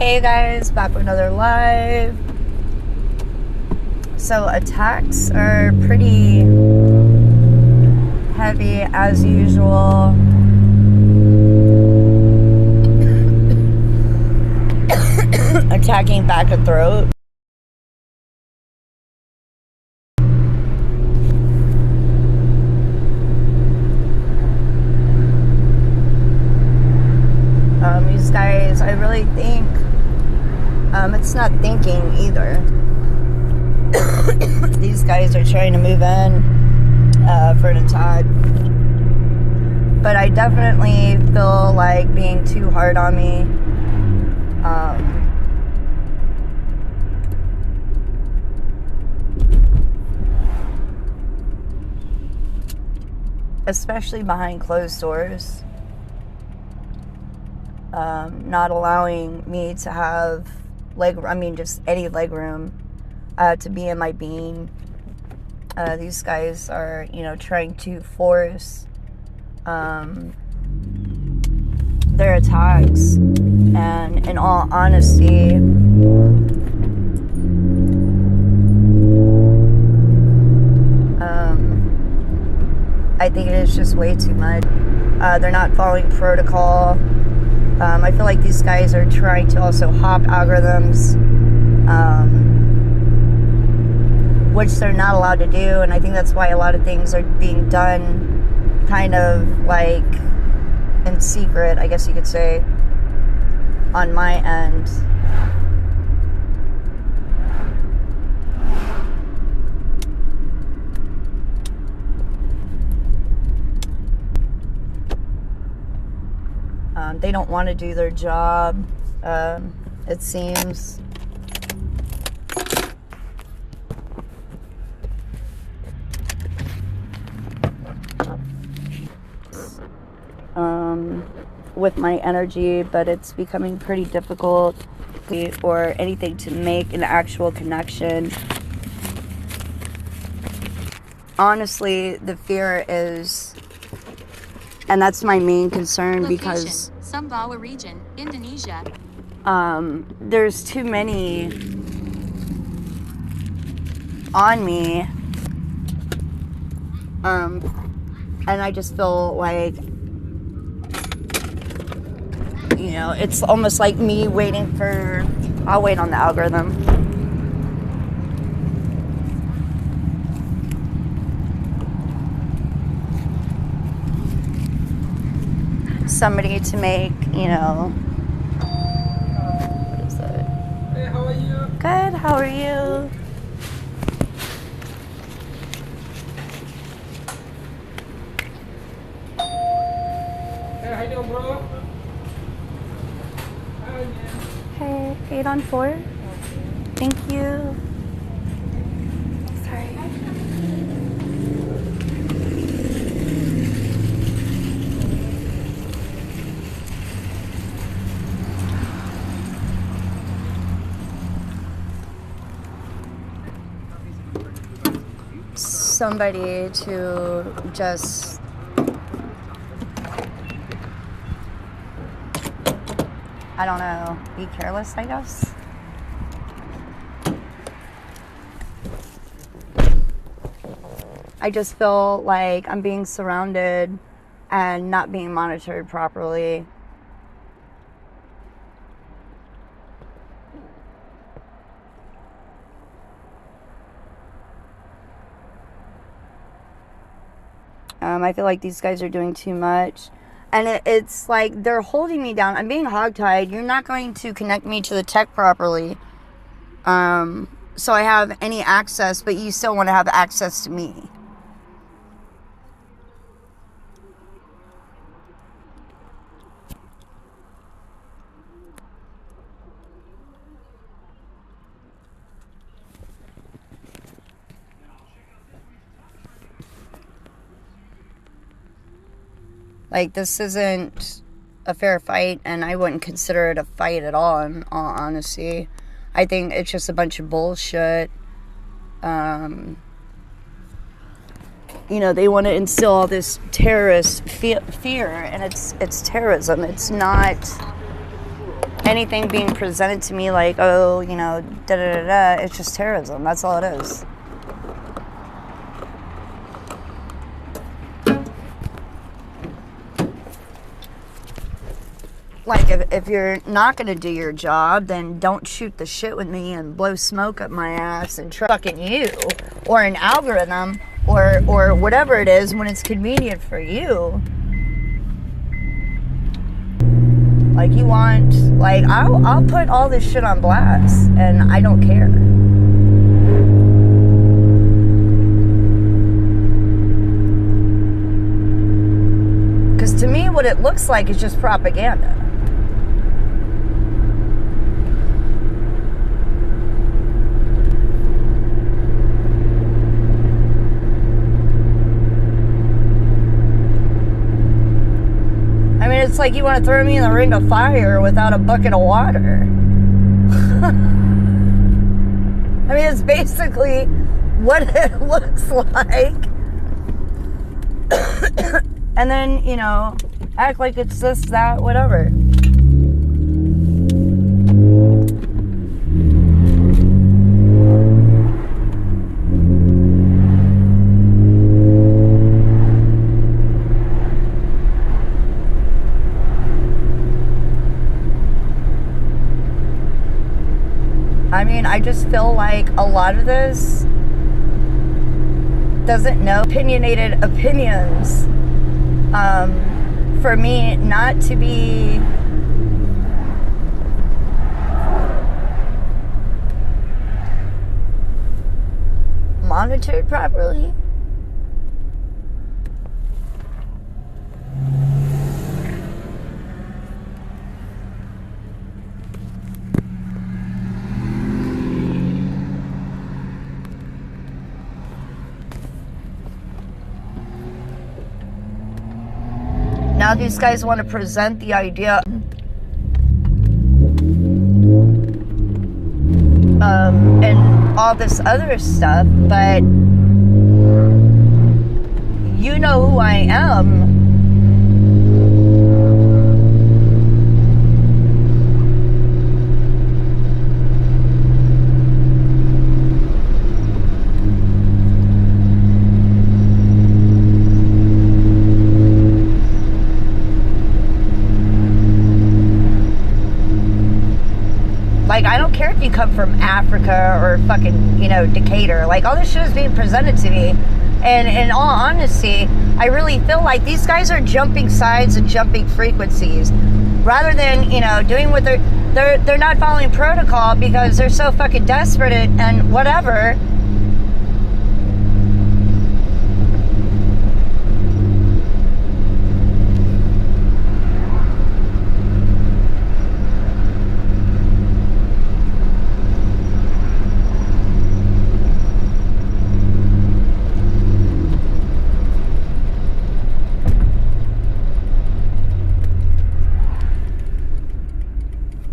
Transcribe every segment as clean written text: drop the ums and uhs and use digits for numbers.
Hey guys, back with another live. So attacks are pretty heavy as usual. Attacking back and throat. These guys, I really think it's not thinking either. These guys are trying to move in for an attack. But I definitely feel like being too hard on me. Especially behind closed doors. Not allowing me to have just any leg room to be in my being. These guys are, trying to force their attacks. And in all honesty, I think it is just way too much. They're not following protocol. I feel like these guys are trying to also hop algorithms, which they're not allowed to do, and I think that's why a lot of things are being done kind of like in secret, I guess you could say, on my end. They don't want to do their job, it seems. With my energy, but it's becoming pretty difficult or anything to make an actual connection. Honestly, the fear is, and that's my main concern. Location, because Sumbawa region, Indonesia. There's too many on me, and I just feel like, it's almost like me waiting for, I'll wait on the algorithm. Somebody to make, what is that? Hey, how are you? Good, how are you? Hey, how you doing, bro? Hey, 8 on 4. Thank you. Sorry. Somebody to just I don't know, be careless, I guess. I just feel like I'm being surrounded and not being monitored properly. I feel like these guys are doing too much. And it's like they're holding me down. I'm being hogtied. You're not going to connect me to the tech properly. So I have any access, but you still want to have access to me. Like, this isn't a fair fight, and I wouldn't consider it a fight at all, in all honesty. I think it's just a bunch of bullshit. They want to instill all this terrorist fear, and it's terrorism. It's not anything being presented to me like, oh, you know, da da da da, it's just terrorism. That's all it is. Like, if you're not going to do your job, then don't shoot the shit with me and blow smoke up my ass and try fucking you or an algorithm or whatever it is when it's convenient for you. Like, you want, like, I'll put all this shit on blast and I don't care. Because to me, what it looks like is just propaganda. It's like you want to throw me in the ring of fire without a bucket of water. I mean, it's basically what it looks like. And then, you know, act like it's this, that, whatever. I mean, I just feel like a lot of this doesn't know opinionated opinions. For me not to be monitored properly. Now these guys want to present the idea and all this other stuff, but you know who I am. Like, I don't care if you come from Africa or fucking, you know, Decatur. Like, all this shit is being presented to me. And in all honesty, I really feel like these guys are jumping sides and jumping frequencies. Rather than, you know, doing what they're not following protocol because they're so fucking desperate and whatever.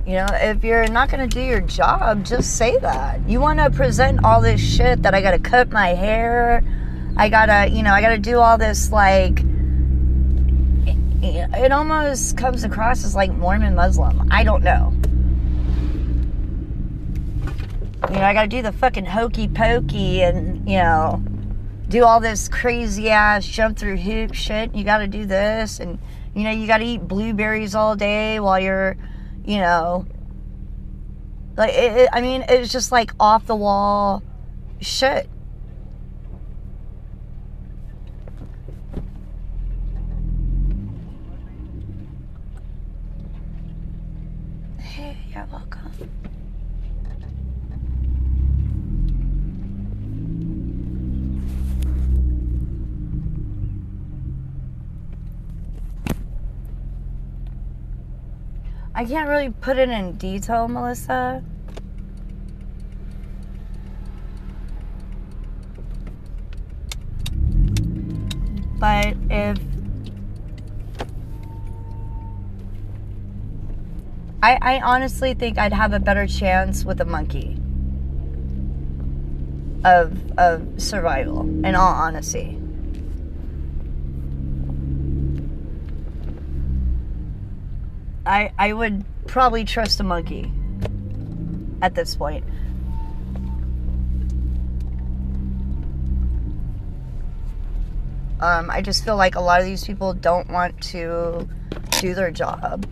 You know, if you're not going to do your job, just say that. You want to present all this shit that I got to cut my hair, I got to, you know, I got to do all this, like, it almost comes across as like Mormon Muslim. I don't know. You know, I got to do the fucking hokey pokey and, you know, do all this crazy ass jump through hoop shit. You got to do this and, you know, you got to eat blueberries all day while you're, you know, like, I mean, it's just like off the wall shit. Hey, you're welcome. I can't really put it in detail, Melissa. But if I honestly think I'd have a better chance with a monkey of survival, in all honesty. I would probably trust a monkey at this point. I just feel like a lot of these people don't want to do their job.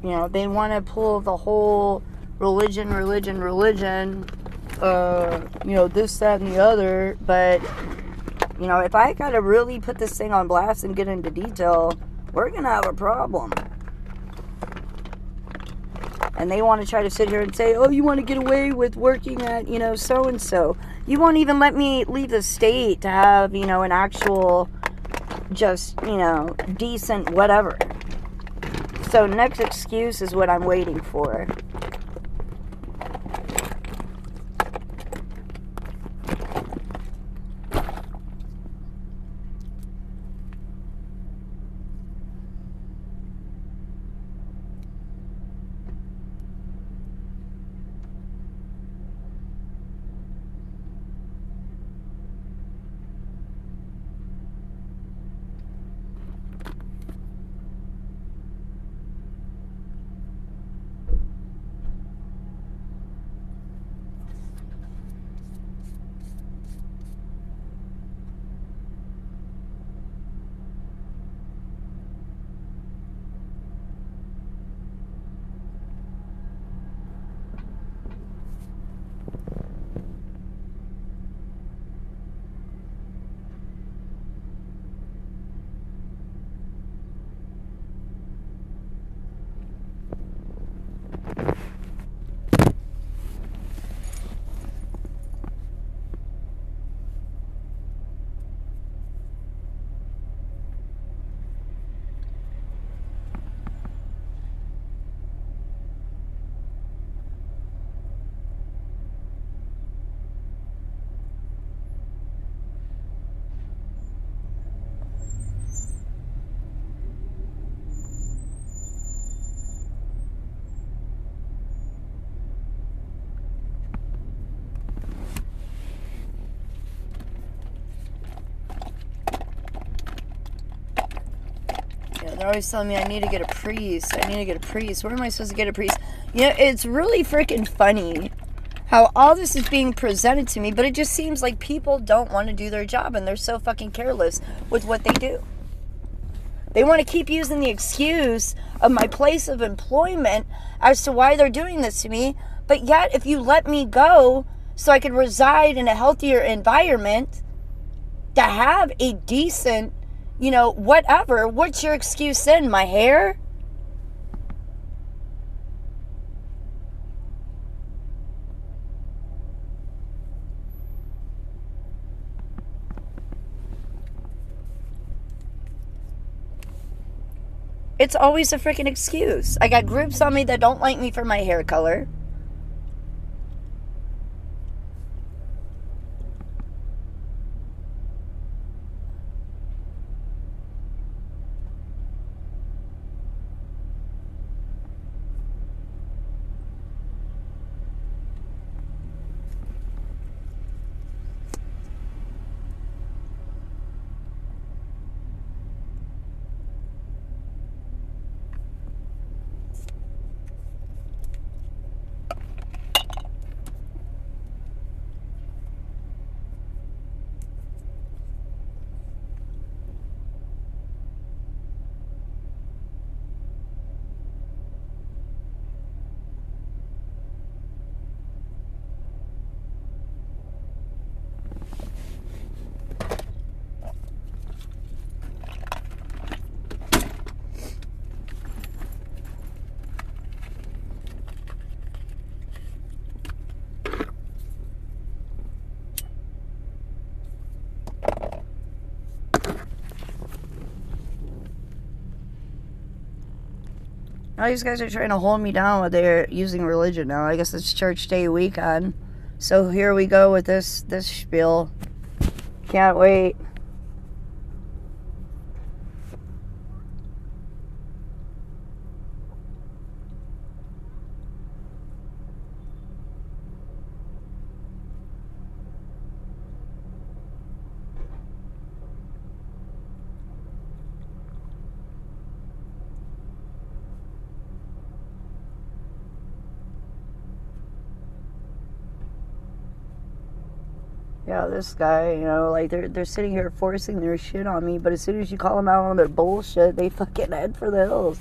You know, they want to pull the whole religion, you know, this, that, and the other. But, you know, if I got to really put this thing on blast and get into detail, we're going to have a problem. And they want to try to sit here and say, oh, you want to get away with working at, you know, so-and-so. You won't even let me leave the state to have, you know, an actual, just, you know, decent whatever. So next excuse is what I'm waiting for. They're always telling me I need to get a priest. Where am I supposed to get a priest? You know, it's really freaking funny how all this is being presented to me, but it just seems like people don't want to do their job and they're so fucking careless with what they do. They want to keep using the excuse of my place of employment as to why they're doing this to me, but yet if you let me go so I can reside in a healthier environment, to have a decent, you know, whatever. What's your excuse then? My hair? It's always a freaking excuse. I got groups on me that don't like me for my hair color. Now these guys are trying to hold me down while they're using religion now. I guess it's church day weekend. So here we go with this spiel. Can't wait. Yeah, this guy, you know, like they're sitting here forcing their shit on me, but as soon as you call them out on their bullshit, they fucking head for the hills.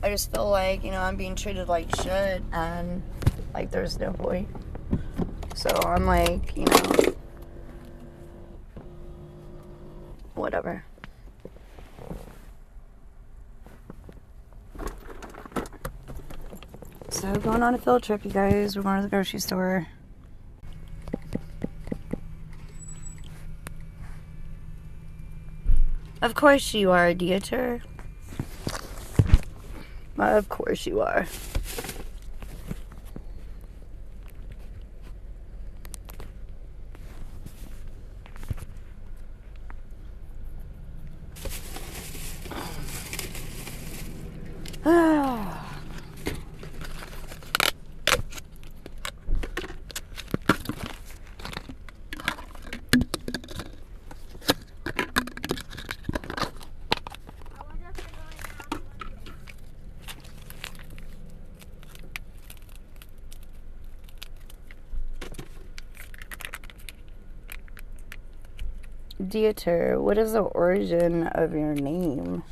I just feel like, you know, I'm being treated like shit, and like there's no point. So I'm like, you know, whatever. So going on a field trip, you guys. We're going to the grocery store. Of course you are, Dieter. Of course you are. Dieter, what is the origin of your name?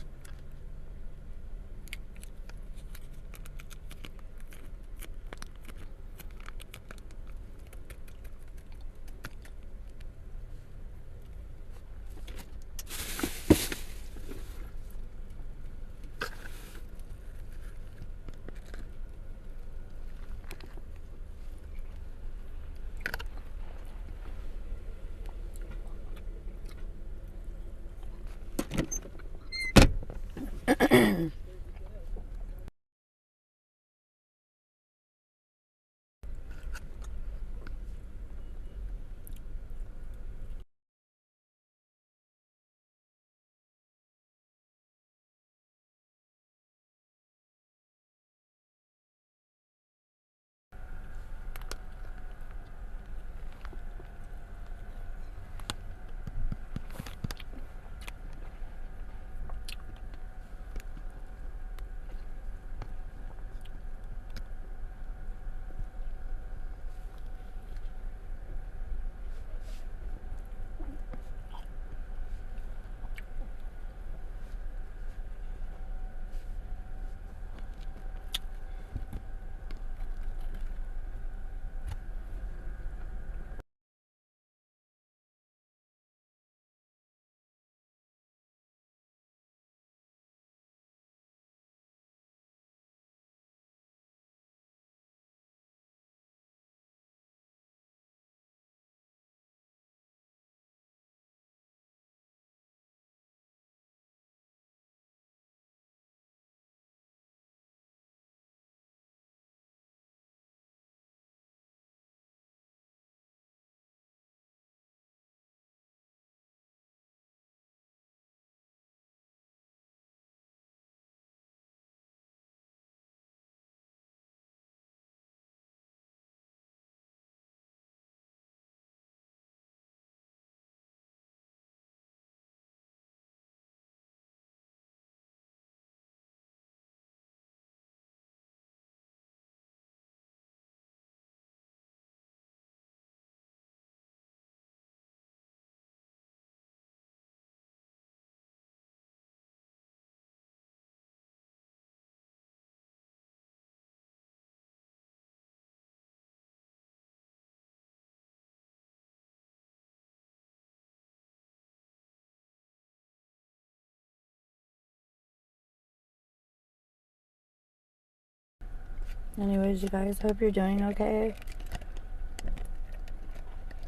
Anyways, you guys, hope you're doing okay.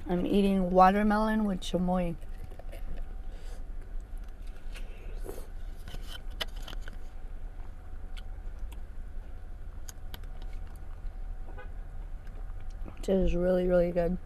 I'm eating watermelon with chamoy. Which is really, really good.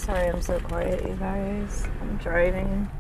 Sorry I'm so quiet, you guys. I'm driving.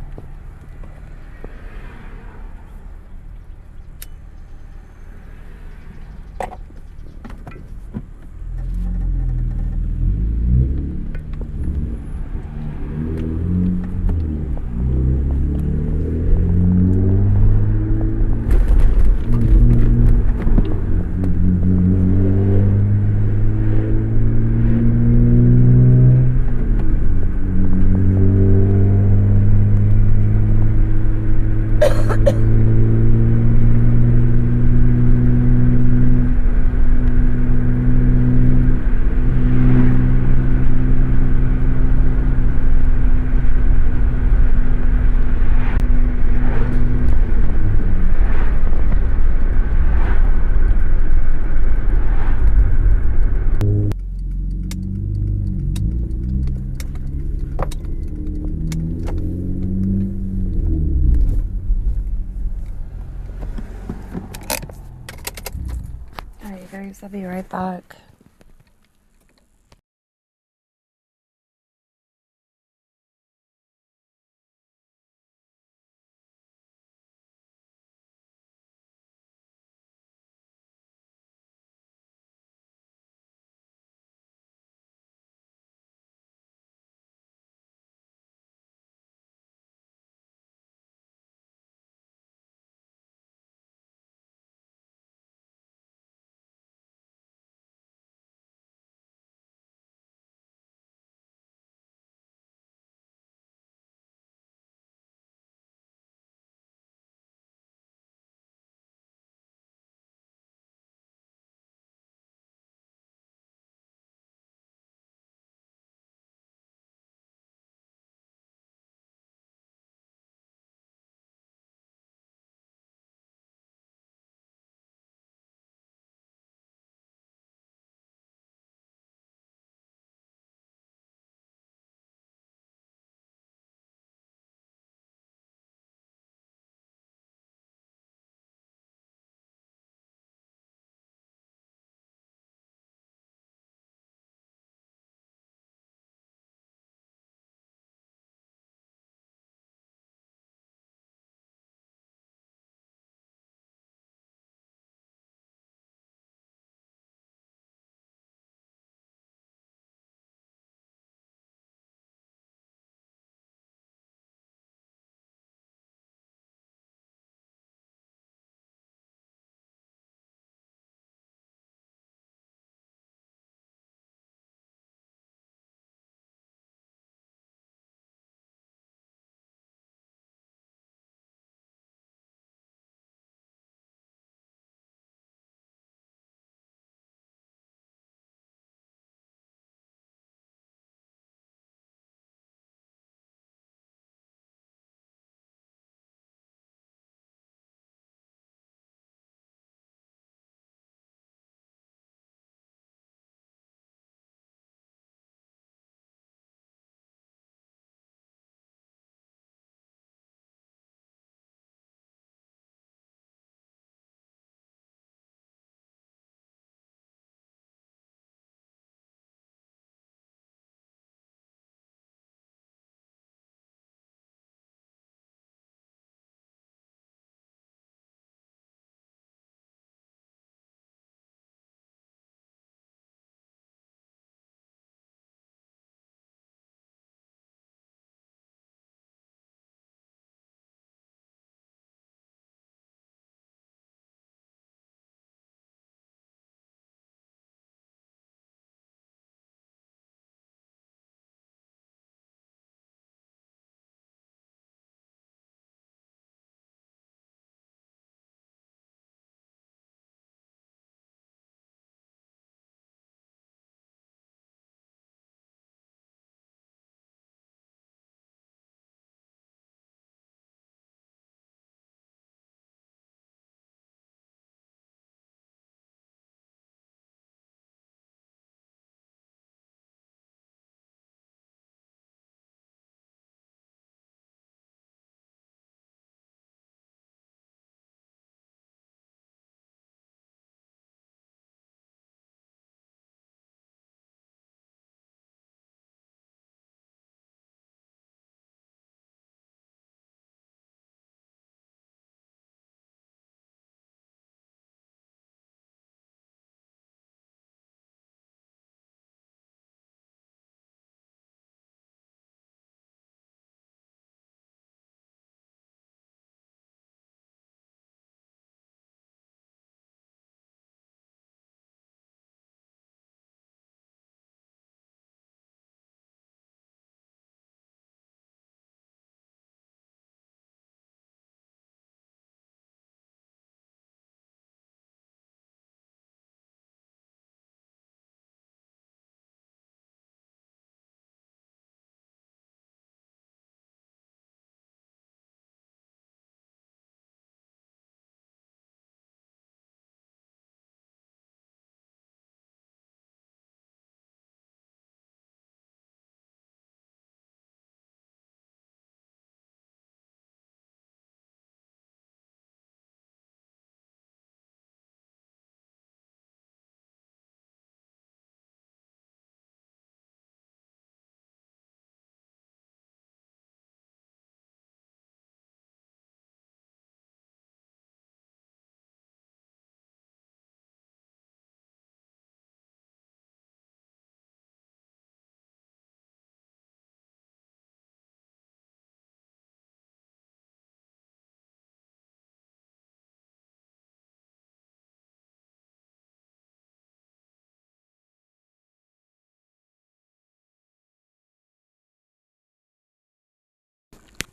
guys. I'll be right back.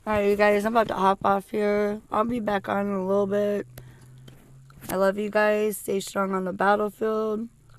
Alright, you guys, I'm about to hop off here. I'll be back on in a little bit. I love you guys. Stay strong on the battlefield.